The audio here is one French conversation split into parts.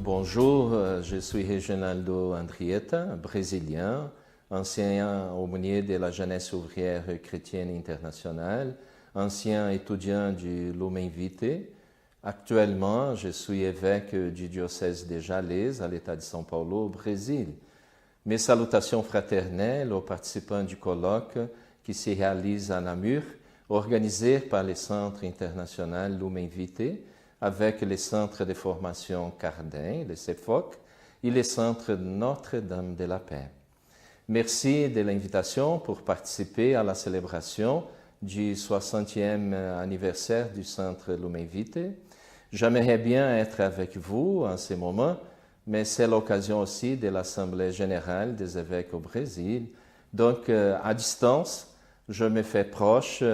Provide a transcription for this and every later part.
Bonjour, je suis Reginaldo Andrietta, brésilien, ancien aumônier de la Jeunesse ouvrière chrétienne internationale, ancien étudiant du Lumen Vitae. Actuellement, je suis évêque du diocèse de Jales, à l'État de São Paulo, au Brésil. Mes salutations fraternelles aux participants du colloque qui se réalise à Namur, organisé par le Centre international Lumen Vitae, avec les centres de formation Cardin, le CEFOC, et le centre Notre-Dame de la Paix. Merci de l'invitation pour participer à la célébration du 60e anniversaire du centre Lumen Vitae. J'aimerais bien être avec vous en ce moment, mais c'est l'occasion aussi de l'Assemblée générale des évêques au Brésil. Donc, à distance, je me fais proche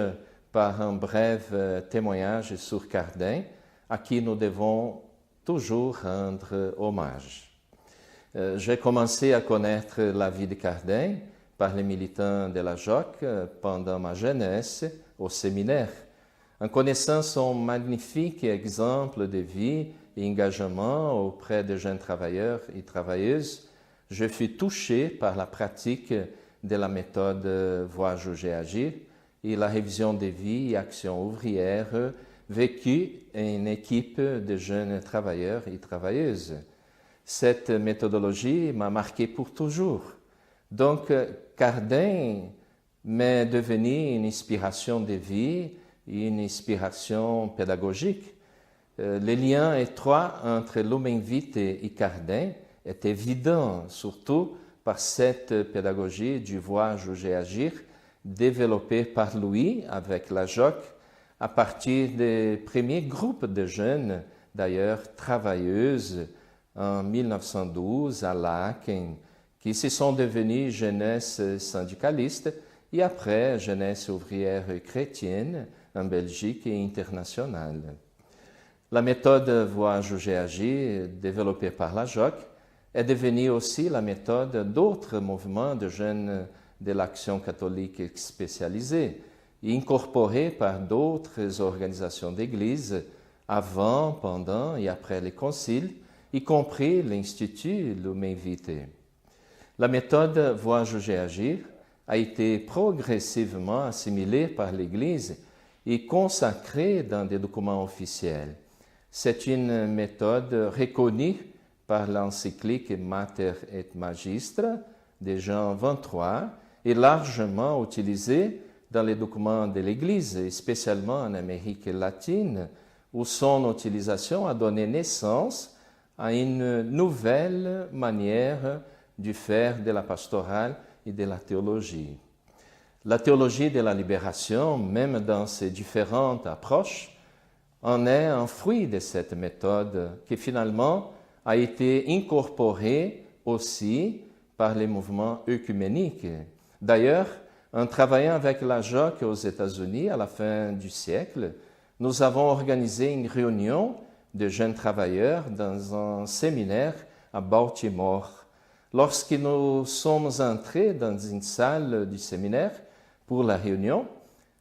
par un bref témoignage sur Cardin, à qui nous devons toujours rendre hommage. J'ai commencé à connaître la vie de Cardin par les militants de la JOC pendant ma jeunesse au séminaire. En connaissant son magnifique exemple de vie et engagement auprès de jeunes travailleurs et travailleuses, je fus touché par la pratique de la méthode Voir, Juger, Agir et la révision des vies et actions ouvrières vécues en équipe de jeunes travailleurs et travailleuses. Cette méthodologie m'a marqué pour toujours. Donc, Cardin m'est devenu une inspiration de vie et une inspiration pédagogique. Le lien étroit entre Lumen Vitae et Cardin est évident, surtout par cette pédagogie du Voir, Juger, Agir, développée par lui avec la JOC, à partir des premiers groupes de jeunes, d'ailleurs travailleuses, en 1912 à Laeken, qui se sont devenus jeunesse syndicaliste et après jeunesse ouvrière chrétienne en Belgique et internationale. La méthode Voir, Juger, Agir, développée par la JOC, est devenue aussi la méthode d'autres mouvements de jeunes de l'Action catholique spécialisée, et incorporée par d'autres organisations d'Église avant, pendant et après les conciles, y compris l'Institut Lumen Vitae. La méthode Voir, Juger, Agir a été progressivement assimilée par l'Église et consacrée dans des documents officiels. C'est une méthode reconnue par l'encyclique Mater et Magistra de Jean XXIII et largement utilisée dans les documents de l'Église, spécialement en Amérique latine, où son utilisation a donné naissance à une nouvelle manière de faire de la pastorale et de la théologie. La théologie de la libération, même dans ses différentes approches, en est un fruit de cette méthode qui finalement a été incorporée aussi par les mouvements œcuméniques. D'ailleurs, en travaillant avec la JOC aux États-Unis à la fin du siècle, nous avons organisé une réunion de jeunes travailleurs dans un séminaire à Baltimore. Lorsque nous sommes entrés dans une salle du séminaire pour la réunion,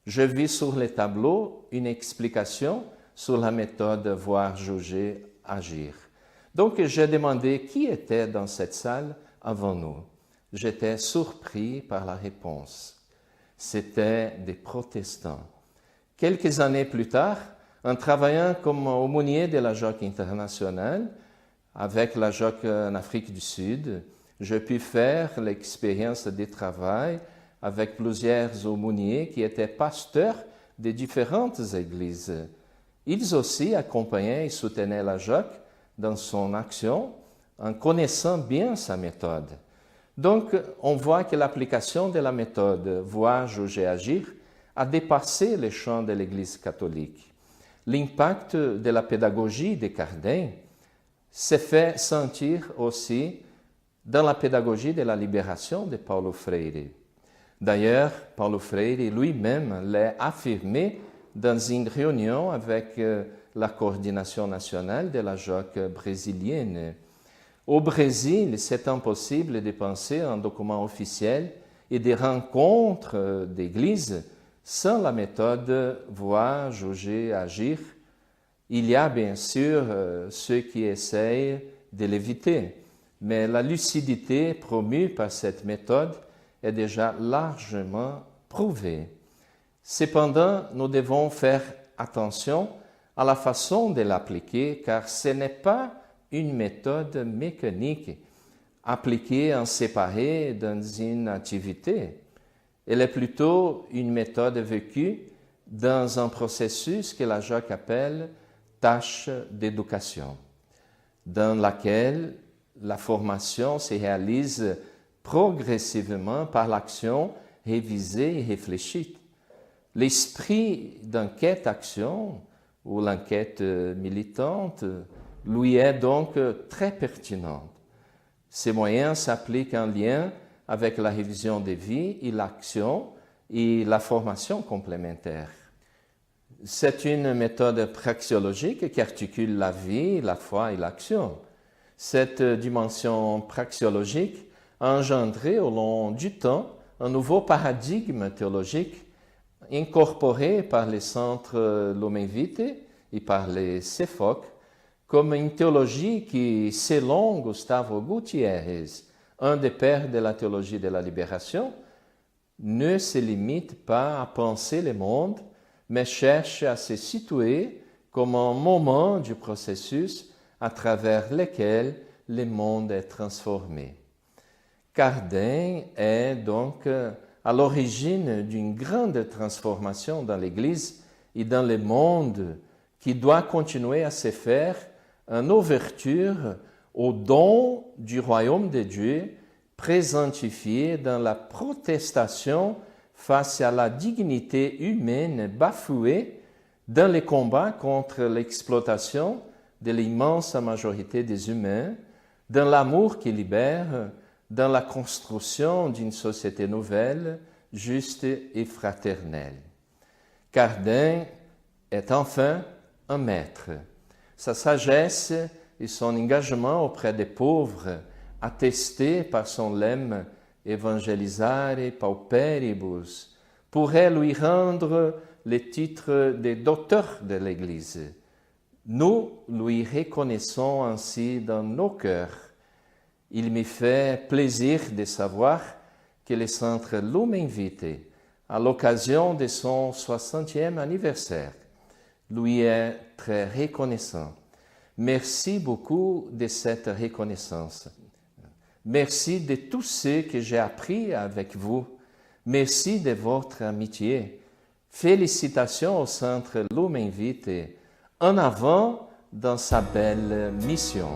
je vis sur les tableaux une explication sur la méthode Voir, Juger, Agir. Donc j'ai demandé qui était dans cette salle avant nous. J'étais surpris par la réponse. C'était des protestants. Quelques années plus tard, en travaillant comme aumônier de la JOC internationale, avec la JOC en Afrique du Sud, je pus faire l'expérience de travail avec plusieurs aumôniers qui étaient pasteurs de différentes églises. Ils aussi accompagnaient et soutenaient la JOC dans son action en connaissant bien sa méthode. Donc, on voit que l'application de la méthode Voir, Juger, Agir a dépassé les champs de l'Église catholique. L'impact de la pédagogie de Cardin s'est fait sentir aussi dans la pédagogie de la libération de Paulo Freire. D'ailleurs, Paulo Freire lui-même l'a affirmé dans une réunion avec la coordination nationale de la JOC brésilienne. Au Brésil, c'est impossible de penser un document officiel et des rencontres d'église sans la méthode Voir, Juger, Agir. Il y a bien sûr ceux qui essayent de l'éviter. Mais la lucidité promue par cette méthode est déjà largement prouvée. Cependant, nous devons faire attention à la façon de l'appliquer, car ce n'est pas une méthode mécanique appliquée en séparé dans une activité. Elle est plutôt une méthode vécue dans un processus que la Jacques appelle tâche d'éducation, dans laquelle la formation se réalise progressivement par l'action révisée et réfléchie. L'esprit d'enquête-action ou l'enquête militante lui est donc très pertinent. Ces moyens s'appliquent en lien avec la révision des vies et l'action et la formation complémentaire. C'est une méthode praxiologique qui articule la vie, la foi et l'action. Cette dimension praxiologique a engendré au long du temps un nouveau paradigme théologique incorporé par les centres Lumen Vitae et par les CEFOC comme une théologie qui, selon Gustavo Gutiérrez, un des pères de la théologie de la libération, ne se limite pas à penser le monde, mais cherche à se situer comme un moment du processus à travers lequel le monde est transformé. Cardin est donc à l'origine d'une grande transformation dans l'Église et dans le monde qui doit continuer à se faire en ouverture au don du royaume de Dieu présentifié dans la protestation face à la dignité humaine bafouée dans les combats contre l'exploitation de l'immense majorité des humains, dans l'amour qui libère, dans la construction d'une société nouvelle, juste et fraternelle. Cardin est enfin un maître. Sa sagesse et son engagement auprès des pauvres, attestés par son lemme « Evangelisare pauperibus », pourrait lui rendre le titre de docteur de l'Église. Nous lui reconnaissons ainsi dans nos cœurs. Il me fait plaisir de savoir que le Centre Lumen Vitae, à l'occasion de son 60e anniversaire, lui est très reconnaissant. Merci beaucoup de cette reconnaissance. Merci de tout ce que j'ai appris avec vous. Merci de votre amitié. Félicitations au Centre Lumen Vitae, en avant dans sa belle mission.